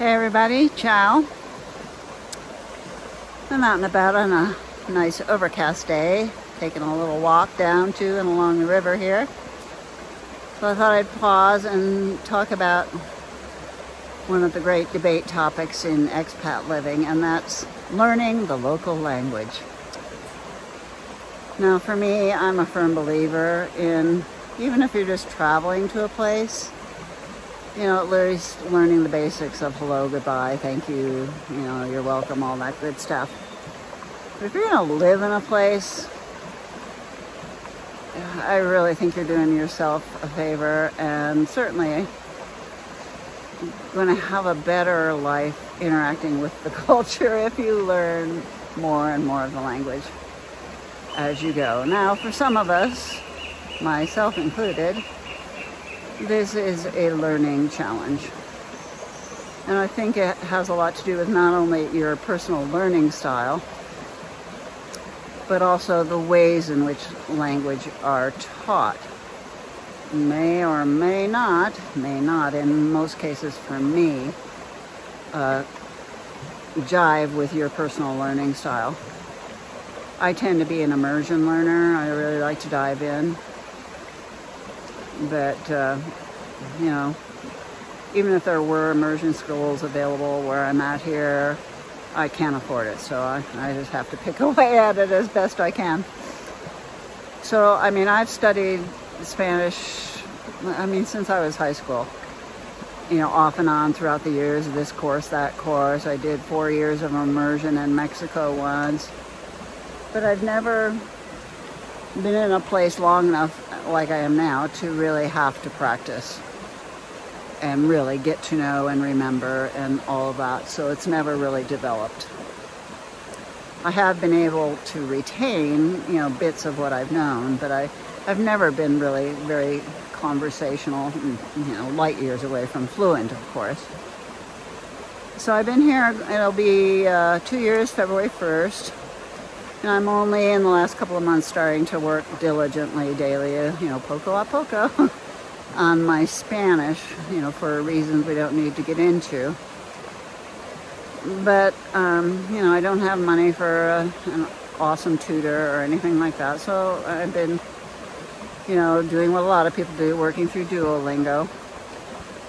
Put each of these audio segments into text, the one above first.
Hey everybody, ciao. I'm out and about on a nice overcast day, taking a little walk down to and along the river here. So I thought I'd pause and talk about one of the great debate topics in expat living, and that's learning the local language. Now for me, I'm a firm believer in, even if you're just traveling to a place, at least learning the basics of hello, goodbye, thank you, you're welcome, all that good stuff. But if you're going to live in a place, I really think you're doing yourself a favor, and certainly going to have a better life interacting with the culture if you learn more and more of the language as you go. Now, for some of us, myself included, this is a learning challenge. And I think it has a lot to do with not only your personal learning style, but also the ways in which language are taught. May or may not, in most cases for me, jive with your personal learning style. I tend to be an immersion learner. I really like to dive in. But, even if there were immersion schools available where I'm at here, I can't afford it. So I just have to pick away at it as best I can. So, I've studied Spanish, since I was high school. Off and on throughout the years, this course, that course. I did 4 years of immersion in Mexico once. But I've never been in a place long enough like I am now to really have to practice and really get to know and remember and all of that. So it's never really developed. I have been able to retain, bits of what I've known, but I've never been really very conversational, light years away from fluent, of course. So I've been here, it'll be 2 years, February 1st. And I'm only in the last couple of months starting to work diligently daily, poco a poco, on my Spanish, for reasons we don't need to get into. But, I don't have money for an awesome tutor or anything like that. So I've been, doing what a lot of people do, working through Duolingo.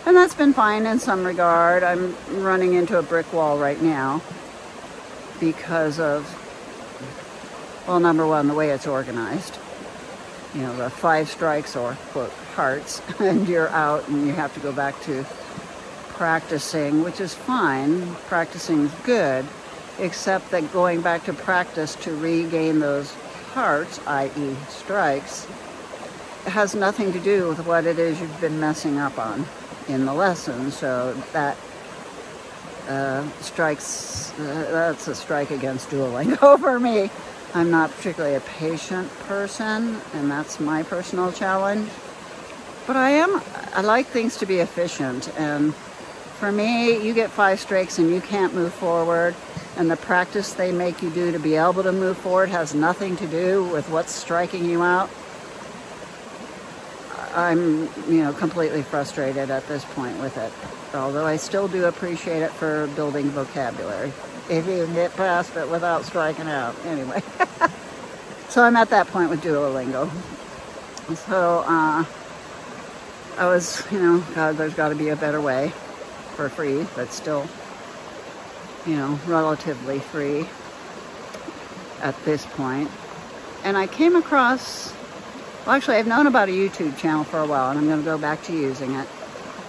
And that's been fine in some regard. I'm running into a brick wall right now because of, well, number one, the way it's organized. The 5 strikes or, quote, hearts, and you're out and you have to go back to practicing, which is fine. Practicing is good, except that going back to practice to regain those hearts, i.e. strikes, has nothing to do with what it is you've been messing up on in the lesson. So that that's a strike against Duolingo for me. I'm not particularly a patient person, and that's my personal challenge. But I like things to be efficient, and for me, you get 5 strikes and you can't move forward, and the practice they make you do to be able to move forward has nothing to do with what's striking you out. I'm, completely frustrated at this point with it, although I still do appreciate it for building vocabulary. If you can get past it without striking out. Anyway. So I'm at that point with Duolingo. So I was, God, there's got to be a better way for free, but still, relatively free at this point. And I came across, well, actually I've known about a YouTube channel for a while, and I'm going to go back to using it.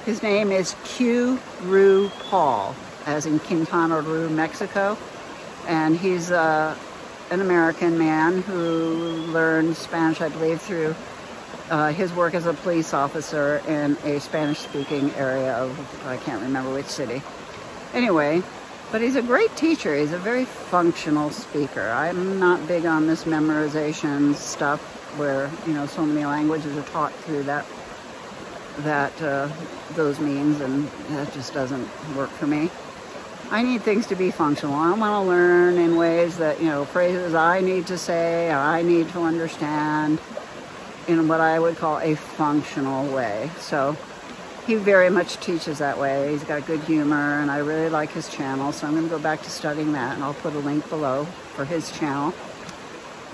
His name is Q Ru Paul, as in Quintana Roo, Mexico. And he's an American man who learned Spanish, I believe, through his work as a police officer in a Spanish-speaking area of, I can't remember which city. Anyway, but he's a great teacher. He's a very functional speaker. I'm not big on this memorization stuff where, so many languages are taught through those means, and that just doesn't work for me. I need things to be functional. I want to learn in ways that, phrases I need to say, I need to understand in what I would call a functional way. So he very much teaches that way. He's got good humor, and I really like his channel, so I'm going to go back to studying that, and I'll put a link below for his channel.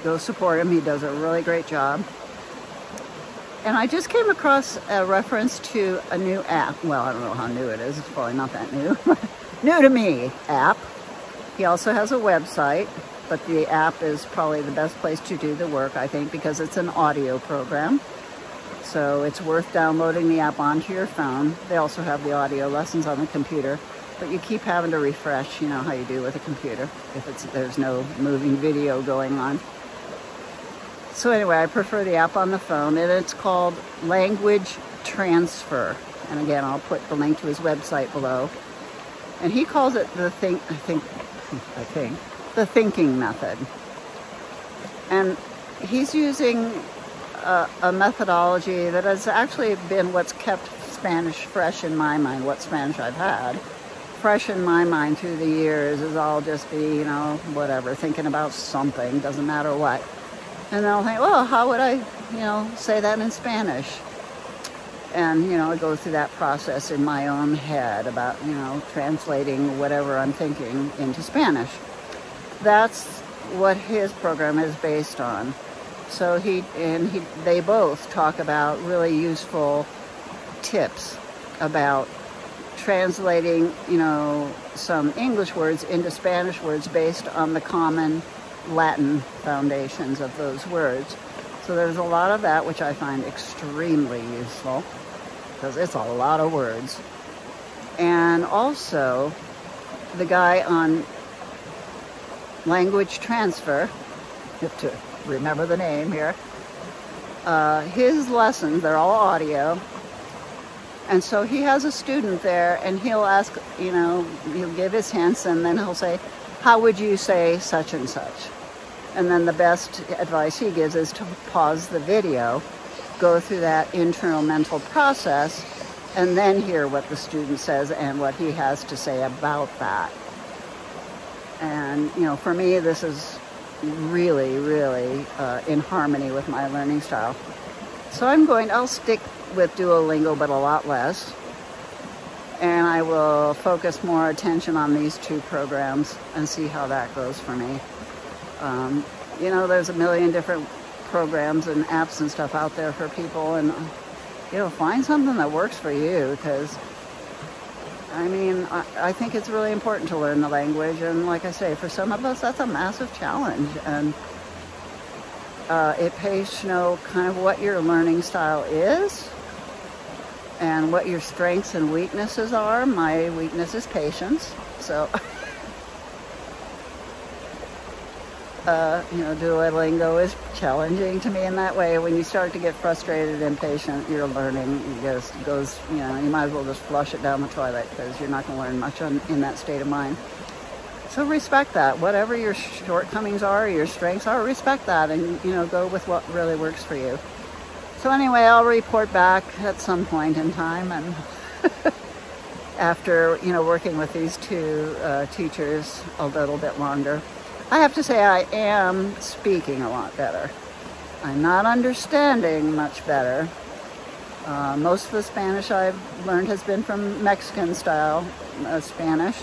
Go support him. He does a really great job. And I just came across a reference to a new app. Well, I don't know how new it is. It's probably not that new. New to me app. He also has a website, but the app is probably the best place to do the work, I think, because it's an audio program. So it's worth downloading the app onto your phone. They also have the audio lessons on the computer, but you keep having to refresh, you know how you do with a computer if there's no moving video going on. So anyway, I prefer the app on the phone, and it's called Language Transfer. And again, I'll put the link to his website below. And he calls it the thinking method. And he's using a methodology that has actually been what's kept Spanish fresh in my mind, what Spanish I've had. Fresh in my mind through the years is I'll just be, you know, whatever, thinking about something, doesn't matter what. And then I'll think, well, how would I, you know, say that in Spanish? And, you know, I go through that process in my own head about, you know, translating whatever I'm thinking into Spanish. That's what his program is based on. So they both talk about really useful tips about translating, you know, some English words into Spanish words based on the common Latin foundations of those words. So there's a lot of that which I find extremely useful because it's a lot of words. And also the guy on Language Transfer, you have to remember the name here, his lessons, they're all audio. And so he has a student there, and he'll ask, you know, he'll give his hints, and then he'll say, how would you say such and such? And then the best advice he gives is to pause the video, go through that internal mental process, and then hear what the student says and what he has to say about that. And, you know, for me, this is really, really in harmony with my learning style. So I'll stick with Duolingo, but a lot less. And I will focus more attention on these two programs and see how that goes for me. You know, there's a million different programs and apps and stuff out there for people, and, you know, find something that works for you, because, I mean, I think it's really important to learn the language, and like I say, for some of us, that's a massive challenge, and it pays to know kind of what your learning style is and what your strengths and weaknesses are. My weakness is patience, so you know, Duolingo is challenging to me in that way. When you start to get frustrated and impatient, your learning just goes, you know, you might as well just flush it down the toilet, because you're not going to learn much in that state of mind. So respect that. Whatever your shortcomings are, your strengths are, respect that, and, you know, go with what really works for you. So anyway, I'll report back at some point in time, and after, you know, working with these two teachers a little bit longer. I have to say I am speaking a lot better. I'm not understanding much better. Most of the Spanish I've learned has been from Mexican style Spanish.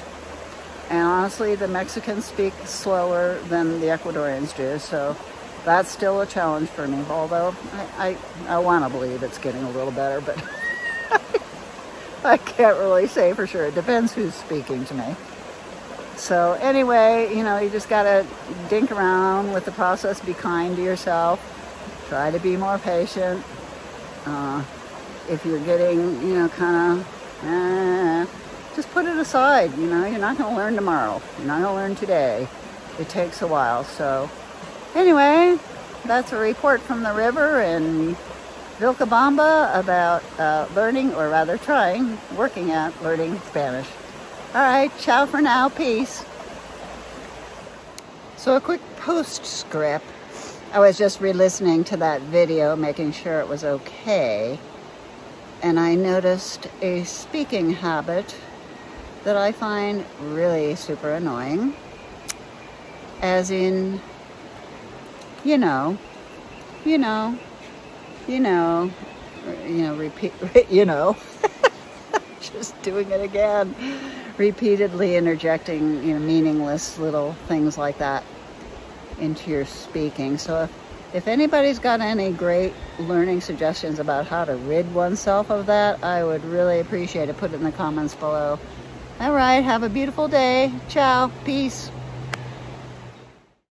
And honestly, the Mexicans speak slower than the Ecuadorians do, so that's still a challenge for me. Although I want to believe it's getting a little better, but I can't really say for sure. It depends who's speaking to me. So anyway, you know, you just gotta dink around with the process, be kind to yourself, try to be more patient. If you're getting, you know, kind of, just put it aside. You know, you're not gonna learn tomorrow. You're not gonna learn today. It takes a while. So anyway, that's a report from the river in Vilcabamba about learning, or rather working at learning Spanish. All right, ciao for now, peace. So a quick postscript. I was just re-listening to that video, making sure it was okay. And I noticed a speaking habit that I find really super annoying. As in, repeat, just doing it again, repeatedly interjecting, you know, meaningless little things like that into your speaking. So if anybody's got any great learning suggestions about how to rid oneself of that, I would really appreciate it. Put it in the comments below. All right, have a beautiful day. Ciao. Peace.